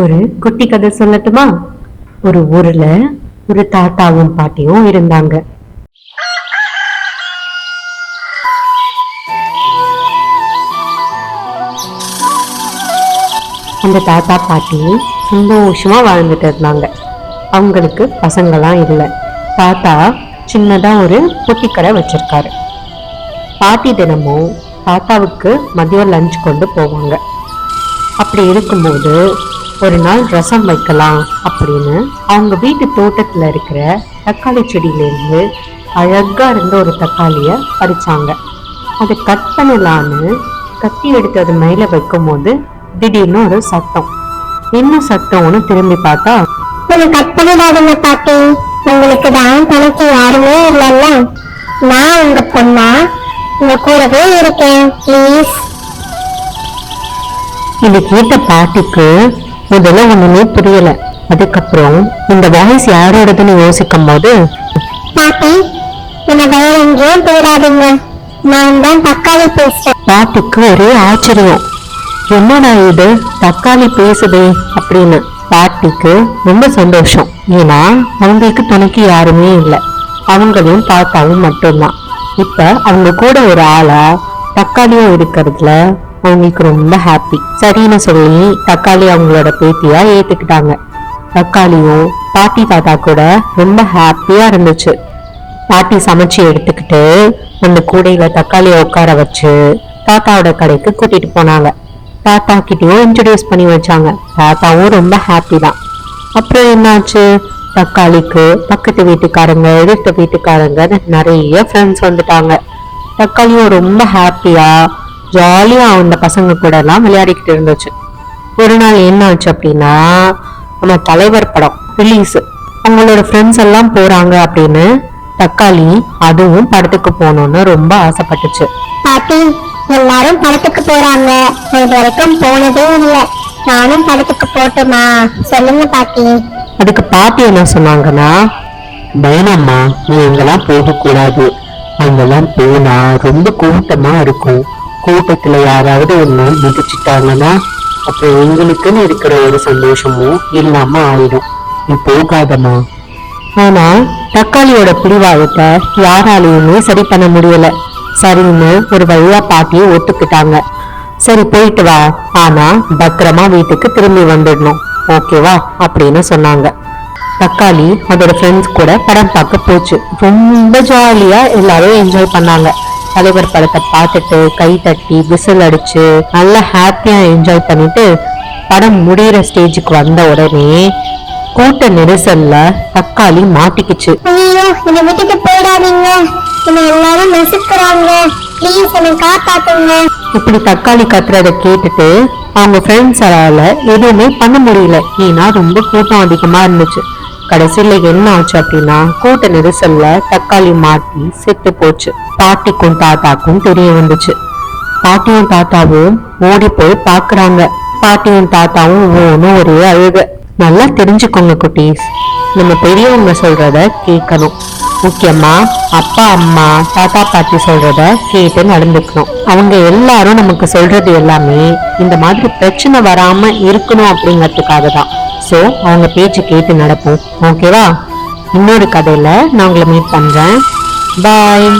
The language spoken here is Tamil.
ஒரு குட்டி கதை சொல்லட்டுமா? ஒரு ஊர்ல ஒரு தாத்தாவும் பாட்டியும் இருந்தாங்க. அந்த தாத்தா பாட்டி சந்தோஷமா வாழ்ந்துட்டு இருந்தாங்க. அவங்களுக்கு பசங்கெல்லாம் இல்லை. தாத்தா சின்னதா ஒரு பொட்டிக்கடை வச்சிருக்காரு. பாட்டி தினமும் தாத்தாவுக்கு மதியம் லஞ்ச் கொண்டு போவாங்க. அப்படி இருக்கும்போது ஒரு நாள் ரசம் வைக்கலாம் அப்படின்னு அவங்க வீட்டு தோட்டத்துல இருக்கிற தக்காளி செடியிலேருந்து அழகா இருந்த ஒரு தக்காளிய பறிச்சாங்க. அதை கட் பண்ணலான்னு கத்தி எடுத்து அது மேல வைக்கும் போது திடீர்னு ஒரு சத்தம். என்ன சத்தம்னு திரும்பி பார்த்தா, கட் பண்ணிடாதுங்க பாட்டி, உங்களுக்கு தான் தனக்கு யாருமே இல்லைல்ல, நான் உங்க பொண்ணா உங்க கூடவே இருக்கேன், ப்ளீஸ். இது கேட்ட பாட்டிக்கு முதல்ல ஒண்ணுமே புரியல. அதுக்கப்புறம் இந்த வாய்ஸ் யாரோடதுன்னு யோசிக்கும் போது, பாட்டி என்ன வேற எங்கேயும் போயிடாதீங்க, நான் தான் தக்காளி பேசுறேன். பாட்டிக்கு ஒரே ஆச்சரியம், என்னடா இது தக்காளி பேசுதே அப்படின்னு. பாட்டிக்கு ரொம்ப சந்தோஷம். ஏன்னா அவங்களுக்கு துணைக்கு யாருமே இல்லை, அவங்களும் தாத்தாவும் மட்டும்தான். இப்ப அவங்க கூட ஒரு ஆளா தக்காளியும் இருக்கிறதுல அவங்களுக்கு ரொம்ப ஹாப்பி. சரின்னு சொல்லி தக்காளி அவங்களோட பேத்தியா ஏத்துக்கிட்டாங்க. தக்காளியும் பாட்டி தாத்தா கூட ரொம்ப ஹாப்பியா இருந்துச்சு. பாட்டி சமைச்சு எடுத்துக்கிட்டு அந்த கூடையில தக்காளியை உட்கார வச்சு தாத்தாவோட கடைக்கு கூட்டிட்டு போனாங்க. தாத்தா கிட்டயும் இன்ட்ரடியூஸ் பண்ணி வச்சாங்க. தாத்தாவும் ரொம்ப ஹாப்பி தான். அப்புறம் என்னாச்சு, தக்காளிக்கு பக்கத்து வீட்டுக்காரங்க எதிர்த்த வீட்டுக்காரங்க நிறைய ஃப்ரெண்ட்ஸ் வந்துட்டாங்க. தக்காளியும் ரொம்ப ஹாப்பியா ஜாலியா அந்த பசங்க கூட எல்லாம் விளையாடிக்கிட்டு இருந்துச்சு. ஒரு நாள் என்ன ஆச்சு அப்படின்னா, நம்ம தலைவர் படம் ரிலீஸ், அவங்களோட ஃப்ரெண்ட்ஸ் எல்லாம் போறாங்க அப்படின்னு தக்காளி அதுவும் படத்துக்கு போகணும்னு ரொம்ப ஆசைப்பட்டுச்சு. பாட்டி எல்லாரும் படத்துக்கு போறாங்க, இது வரைக்கும் போனதே இல்லை, நானும் படத்துக்கு போட்டுமா, சொல்லுங்க பாட்டி. அதுக்கு பாட்டி என்ன சொன்னாங்கன்னா, பயணம்மா நீ எங்கெல்லாம் போக கூடாது, அங்கெல்லாம் போனா ரொம்ப கூட்டமா இருக்கும், கூட்டத்துல யாராவது ஒண்ணு மிதிச்சுட்டாங்கன்னா அப்புறம் எங்களுக்குன்னு இருக்கிற ஒரு சந்தோஷமும் இல்லாம ஆயிடும், நீ போகாதம்மா. ஆனா தக்காளியோட பிடிவாதத்தை யாராலையுமே சரி பண்ண முடியல. சரின்னு ஒரு வழியா பாட்டியை ஒத்துக்கிட்டாங்க. சரி போயிட்டு வா, ஆனா பத்திரமா வீட்டுக்கு திரும்பி வந்துடணும், ஓகேவா அப்படின்னு சொன்னாங்க. தக்காளி அதோட ஃப்ரெண்ட்ஸ் கூட படம் பார்க்க போச்சு. ரொம்ப ஜாலியா எல்லாரும் என்ஜாய் பண்ணாங்க. தலைவர் படத்தை பார்த்துட்டு கை தட்டி விசில் அடிச்சு நல்லா ஹாப்பியா என்ஜாய் பண்ணிட்டு படம் முடிகிற ஸ்டேஜுக்கு வந்த உடனே கூட்ட நெரிசல்ல தக்காளி மாட்டிக்கிச்சு. ஐயோ என்னை விட்டுட்டு போயிடாதீங்க, என்னை எல்லாரும் நசுக்குறாங்க, ப்ளீஸ் என்னை காப்பாத்துங்க. இப்படி தக்காளி கத்துறத கேட்டுட்டு அவங்க ஃப்ரெண்ட்ஸால எதுவுமே பண்ண முடியல. ஏன்னா ரொம்ப கூட்டம் அதிகமா இருந்துச்சு. கடைசியில என்ன ஆச்சு அப்படின்னா, கூட்ட நெரிசல்ல தக்காளி மாட்டி செத்து போச்சு. பாட்டிக்கும் தாத்தாக்கும் தெரிய வந்துச்சு. பாட்டியும் தாத்தாவும் ஓடி போய் பாக்குறாங்க. பாட்டியும் தாத்தாவும் ஒவ்வொன்னும் ஒரே அழுக. நல்லா தெரிஞ்சுக்கோங்க குட்டீஸ், நம்ம பெரியவங்க சொல்றத கேட்கணும். முக்கியமா அப்பா அம்மா தாத்தா பாட்டி சொல்றத கேட்டு நடந்துக்கணும். அவங்க எல்லாரும் நமக்கு சொல்றது எல்லாமே இந்த மாதிரி பிரச்சனை வராம இருக்கணும் அப்படிங்கிறதுக்காக தான். சோ அவங்க பேச்சு கேட்டு நடப்போம், ஓகேவா? இன்னொரு கதையில நான் உங்களை மீட் பண்றேன். பாய்.